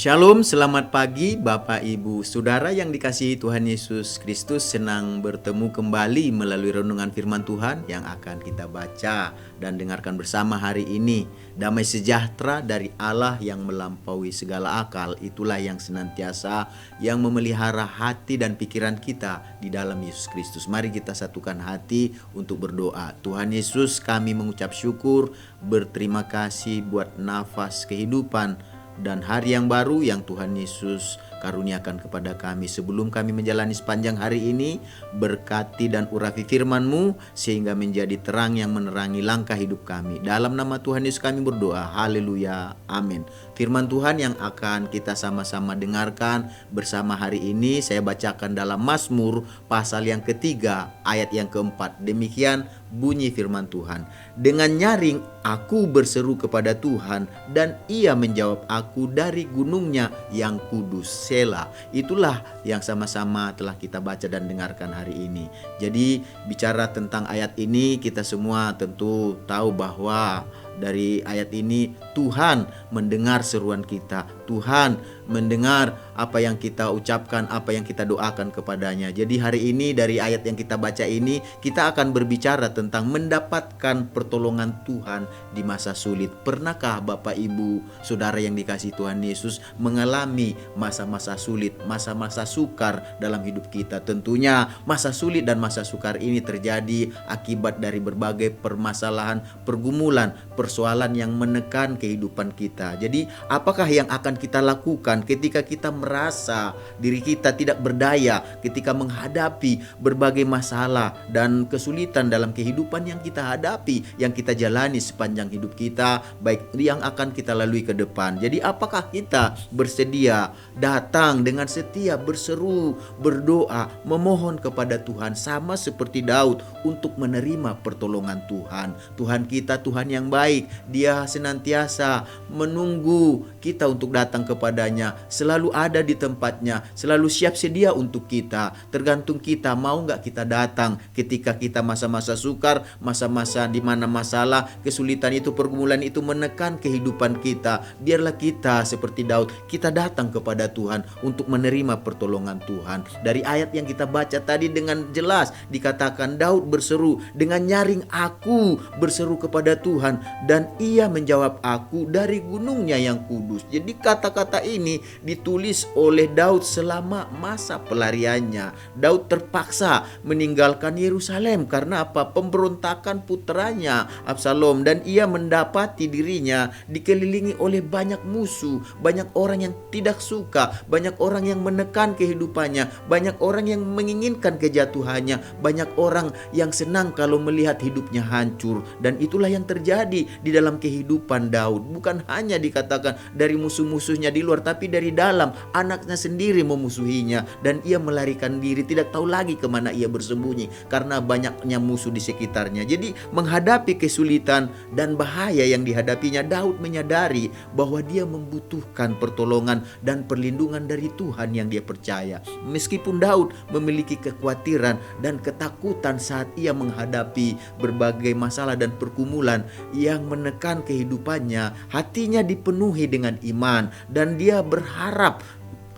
Shalom, selamat pagi Bapak Ibu Saudara yang dikasihi Tuhan Yesus Kristus. Senang bertemu kembali melalui renungan firman Tuhan yang akan kita baca dan dengarkan bersama hari ini. Damai sejahtera dari Allah yang melampaui segala akal, itulah yang senantiasa yang memelihara hati dan pikiran kita di dalam Yesus Kristus. Mari kita satukan hati untuk berdoa. Tuhan Yesus, kami mengucap syukur, berterima kasih buat nafas kehidupan dan hari yang baru yang Tuhan Yesus karuniakan kepada kami. Sebelum kami menjalani sepanjang hari ini, berkati dan urapi firman-Mu sehingga menjadi terang yang menerangi langkah hidup kami. Dalam nama Tuhan Yesus kami berdoa. Haleluya. Amin. Firman Tuhan yang akan kita sama-sama dengarkan bersama hari ini, saya bacakan dalam Mazmur pasal yang ketiga ayat yang keempat. Demikian bunyi firman Tuhan. Dengan nyaring aku berseru kepada Tuhan, dan Ia menjawab aku dari gunungnya yang kudus. Selah. Itulah yang sama-sama telah kita baca dan dengarkan hari ini. Jadi bicara tentang ayat ini, kita semua tentu tahu bahwa dari ayat ini Tuhan mendengar seruan kita. Tuhan mendengar apa yang kita ucapkan, apa yang kita doakan kepadanya. Jadi hari ini dari ayat yang kita baca ini, kita akan berbicara tentang mendapatkan pertolongan Tuhan di masa sulit. Pernahkah Bapak Ibu Saudara yang dikasihi Tuhan Yesus mengalami masa-masa sulit, masa-masa sukar dalam hidup kita? Tentunya masa sulit dan masa sukar ini terjadi akibat dari berbagai permasalahan, pergumulan, persoalan yang menekan kehidupan kita. Jadi apakah yang akan kita lakukan ketika kita merasa diri kita tidak berdaya, ketika menghadapi berbagai masalah dan kesulitan dalam kehidupan yang kita hadapi, yang kita jalani sepanjang hidup kita, baik yang akan kita lalui ke depan. Jadi apakah kita bersedia datang dengan setia, berseru, berdoa, memohon kepada Tuhan sama seperti Daud untuk menerima pertolongan Tuhan. Tuhan kita Tuhan yang baik, Dia senantiasa menunggu kita untuk datang kepadanya, selalu ada di tempatnya, selalu siap sedia untuk kita. Tergantung kita mau gak kita datang ketika kita masa-masa sukar, masa-masa di mana masalah, kesulitan itu, pergumulan itu menekan kehidupan kita. Biarlah kita seperti Daud, kita datang kepada Tuhan untuk menerima pertolongan Tuhan. Dari ayat yang kita baca tadi dengan jelas dikatakan Daud berseru, dengan nyaring aku berseru kepada Tuhan, dan Ia menjawab aku dari gunungnya yang kudus. Jadi kata-kata ini ditulis oleh Daud selama masa pelariannya. Daud terpaksa meninggalkan Yerusalem karena apa? Pemberontakan putranya Absalom, dan ia mendapati dirinya dikelilingi oleh banyak musuh, banyak orang yang tidak suka, banyak orang yang menekan kehidupannya, banyak orang yang menginginkan kejatuhannya, banyak orang yang senang kalau melihat hidupnya hancur. Dan itulah yang terjadi di dalam kehidupan Daud. Bukan hanya dikatakan dari musuh-musuhnya di luar, tapi dari dalam, anaknya sendiri memusuhinya, dan ia melarikan diri, tidak tahu lagi kemana ia bersembunyi karena banyaknya musuh di sekitarnya. Jadi menghadapi kesulitan dan bahaya yang dihadapinya, Daud menyadari bahwa dia membutuhkan pertolongan dan perlindungan dari Tuhan yang dia percaya. Meskipun Daud memiliki kekhawatiran dan ketakutan saat ia menghadapi berbagai masalah dan pergumulan yang menekan kehidupannya, hatinya dipenuhi dengan iman dan dia berharap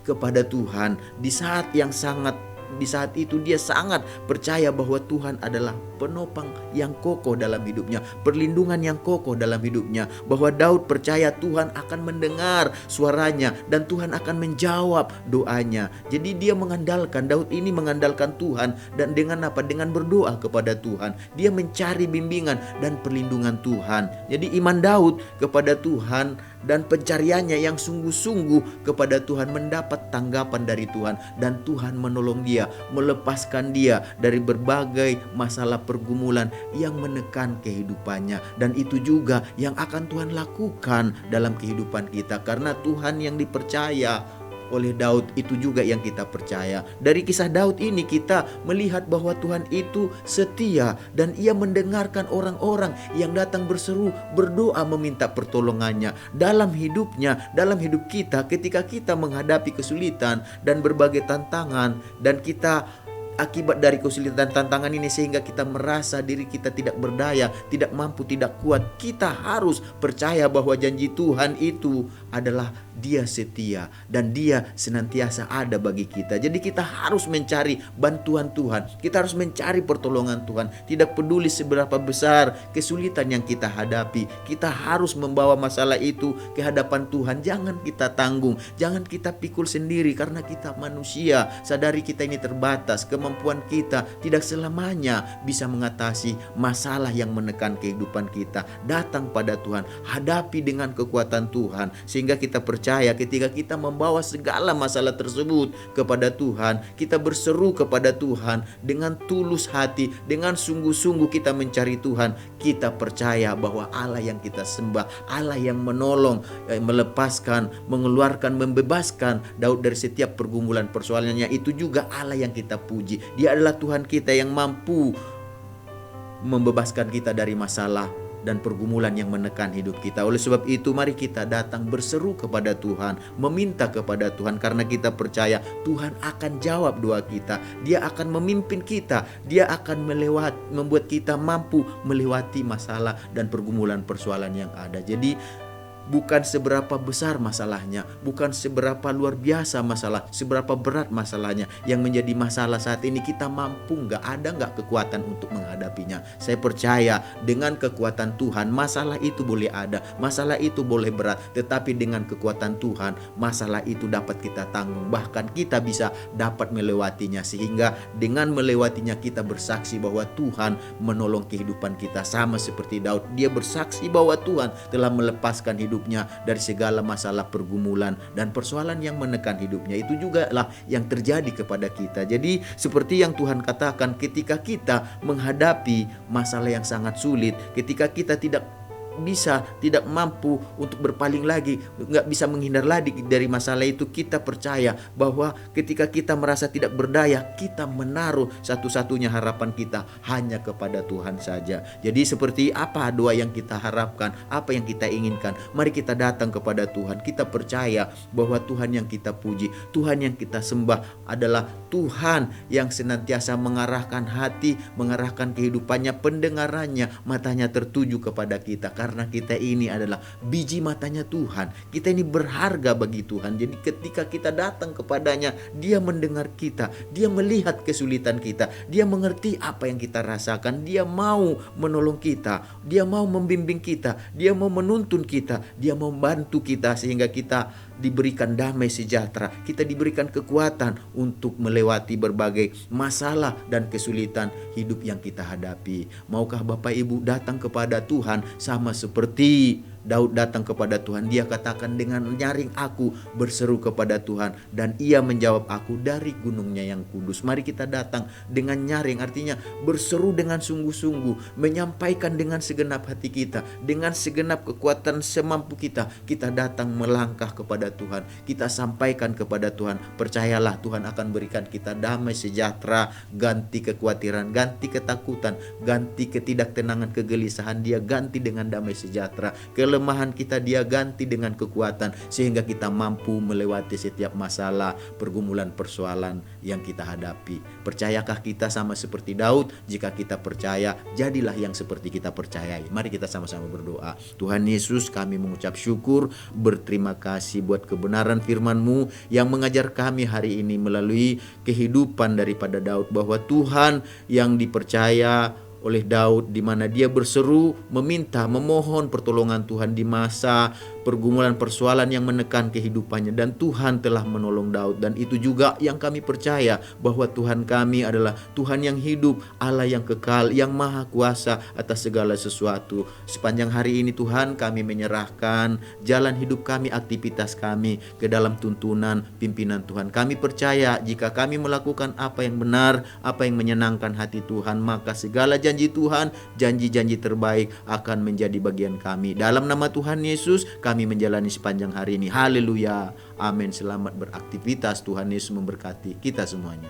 kepada Tuhan. Di saat itu dia sangat percaya bahwa Tuhan adalah penopang yang kokoh dalam hidupnya, perlindungan yang kokoh dalam hidupnya, bahwa Daud percaya Tuhan akan mendengar suaranya dan Tuhan akan menjawab doanya. Jadi dia Daud ini mengandalkan Tuhan, dan dengan apa? Dengan berdoa kepada Tuhan. Dia mencari bimbingan dan perlindungan Tuhan. Jadi iman Daud kepada Tuhan dan pencariannya yang sungguh-sungguh kepada Tuhan mendapat tanggapan dari Tuhan, dan Tuhan menolong dia, melepaskan dia dari berbagai masalah pergumulan yang menekan kehidupannya. Dan itu juga yang akan Tuhan lakukan dalam kehidupan kita, karena Tuhan yang dipercaya oleh Daud itu juga yang kita percaya. Dari kisah Daud ini kita melihat bahwa Tuhan itu setia, dan Ia mendengarkan orang-orang yang datang berseru, berdoa meminta pertolongannya dalam hidupnya, dalam hidup kita. Ketika kita menghadapi kesulitan dan berbagai tantangan, dan kita akibat dari kesulitan tantangan ini sehingga kita merasa diri kita tidak berdaya, tidak mampu, tidak kuat, kita harus percaya bahwa janji Tuhan itu adalah Dia setia dan Dia senantiasa ada bagi kita. Jadi kita harus mencari bantuan Tuhan, kita harus mencari pertolongan Tuhan. Tidak peduli seberapa besar kesulitan yang kita hadapi, kita harus membawa masalah itu ke hadapan Tuhan. Jangan kita tanggung, jangan kita pikul sendiri, karena kita manusia. Sadari kita ini terbatas, kemampuan kita tidak selamanya bisa mengatasi masalah yang menekan kehidupan kita. Datang pada Tuhan, hadapi dengan kekuatan Tuhan, sehingga kita percaya ketika kita membawa segala masalah tersebut kepada Tuhan, kita berseru kepada Tuhan dengan tulus hati, dengan sungguh-sungguh kita mencari Tuhan, kita percaya bahwa Allah yang kita sembah, Allah yang menolong, melepaskan, mengeluarkan, membebaskan Daud dari setiap pergumulan persoalannya, itu juga Allah yang kita puji. Dia adalah Tuhan kita yang mampu membebaskan kita dari masalah dan pergumulan yang menekan hidup kita. Oleh sebab itu, mari kita datang berseru kepada Tuhan, meminta kepada Tuhan, karena kita percaya Tuhan akan jawab doa kita. Dia akan memimpin kita, Dia akan membuat kita mampu melewati masalah dan pergumulan persoalan yang ada. Jadi bukan seberapa besar masalahnya, bukan seberapa luar biasa masalah, seberapa berat masalahnya yang menjadi masalah saat ini, kita mampu ada nggak kekuatan untuk menghadapinya. Saya percaya dengan kekuatan Tuhan, masalah itu boleh ada, masalah itu boleh berat, tetapi dengan kekuatan Tuhan, masalah itu dapat kita tanggung, bahkan kita bisa dapat melewatinya, sehingga dengan melewatinya kita bersaksi bahwa Tuhan menolong kehidupan kita. Sama seperti Daud, dia bersaksi bahwa Tuhan telah melepaskan hidupnya dari segala masalah, pergumulan dan persoalan yang menekan hidupnya. Itu juga lah yang terjadi kepada kita. Jadi seperti yang Tuhan katakan, ketika kita menghadapi masalah yang sangat sulit, ketika kita tidak mampu untuk berpaling lagi, nggak bisa menghindar lagi dari masalah itu, kita percaya bahwa ketika kita merasa tidak berdaya, kita menaruh satu-satunya harapan kita hanya kepada Tuhan saja. Jadi seperti apa doa yang kita harapkan, apa yang kita inginkan, mari kita datang kepada Tuhan. Kita percaya bahwa Tuhan yang kita puji, Tuhan yang kita sembah adalah Tuhan yang senantiasa mengarahkan hati, mengarahkan kehidupannya, pendengarannya, matanya tertuju kepada kita. Karena kita ini adalah biji matanya Tuhan, kita ini berharga bagi Tuhan. Jadi ketika kita datang kepadanya, Dia mendengar kita, Dia melihat kesulitan kita, Dia mengerti apa yang kita rasakan, Dia mau menolong kita, Dia mau membimbing kita, Dia mau menuntun kita, Dia mau membantu kita, sehingga kita diberikan damai sejahtera, kita diberikan kekuatan untuk melewati berbagai masalah dan kesulitan hidup yang kita hadapi. Maukah Bapak Ibu datang kepada Tuhan sama seperti Daud datang kepada Tuhan? Dia katakan, dengan nyaring aku berseru kepada Tuhan dan Ia menjawab aku dari gunungnya yang kudus. Mari kita datang dengan nyaring, artinya berseru dengan sungguh-sungguh, menyampaikan dengan segenap hati kita, dengan segenap kekuatan semampu kita. Kita datang melangkah kepada Tuhan, kita sampaikan kepada Tuhan. Percayalah, Tuhan akan berikan kita damai sejahtera, ganti kekhawatiran, ganti ketakutan, ganti ketidaktenangan, kegelisahan, Dia ganti dengan damai sejahtera. Kelemahan kita Dia ganti dengan kekuatan, sehingga kita mampu melewati setiap masalah, pergumulan, persoalan yang kita hadapi. Percayakah kita sama seperti Daud? Jika kita percaya, jadilah yang seperti kita percayai. Mari kita sama-sama berdoa. Tuhan Yesus, kami mengucap syukur, berterima kasih buat kebenaran firman-Mu yang mengajar kami hari ini melalui kehidupan daripada Daud, bahwa Tuhan yang dipercaya oleh Daud, di mana dia berseru, meminta, memohon pertolongan Tuhan di masa pergumulan persoalan yang menekan kehidupannya, dan Tuhan telah menolong Daud. Dan itu juga yang kami percaya, bahwa Tuhan kami adalah Tuhan yang hidup, Allah yang kekal, yang maha kuasa atas segala sesuatu. Sepanjang hari ini Tuhan, kami menyerahkan jalan hidup kami, aktivitas kami ke dalam tuntunan pimpinan Tuhan. Kami percaya jika kami melakukan apa yang benar, apa yang menyenangkan hati Tuhan, maka segala janji Tuhan, janji-janji terbaik akan menjadi bagian kami. Dalam nama Tuhan Yesus kami menjalani sepanjang hari ini. Haleluya. Amin. Selamat beraktivitas. Tuhan Yesus memberkati kita semuanya.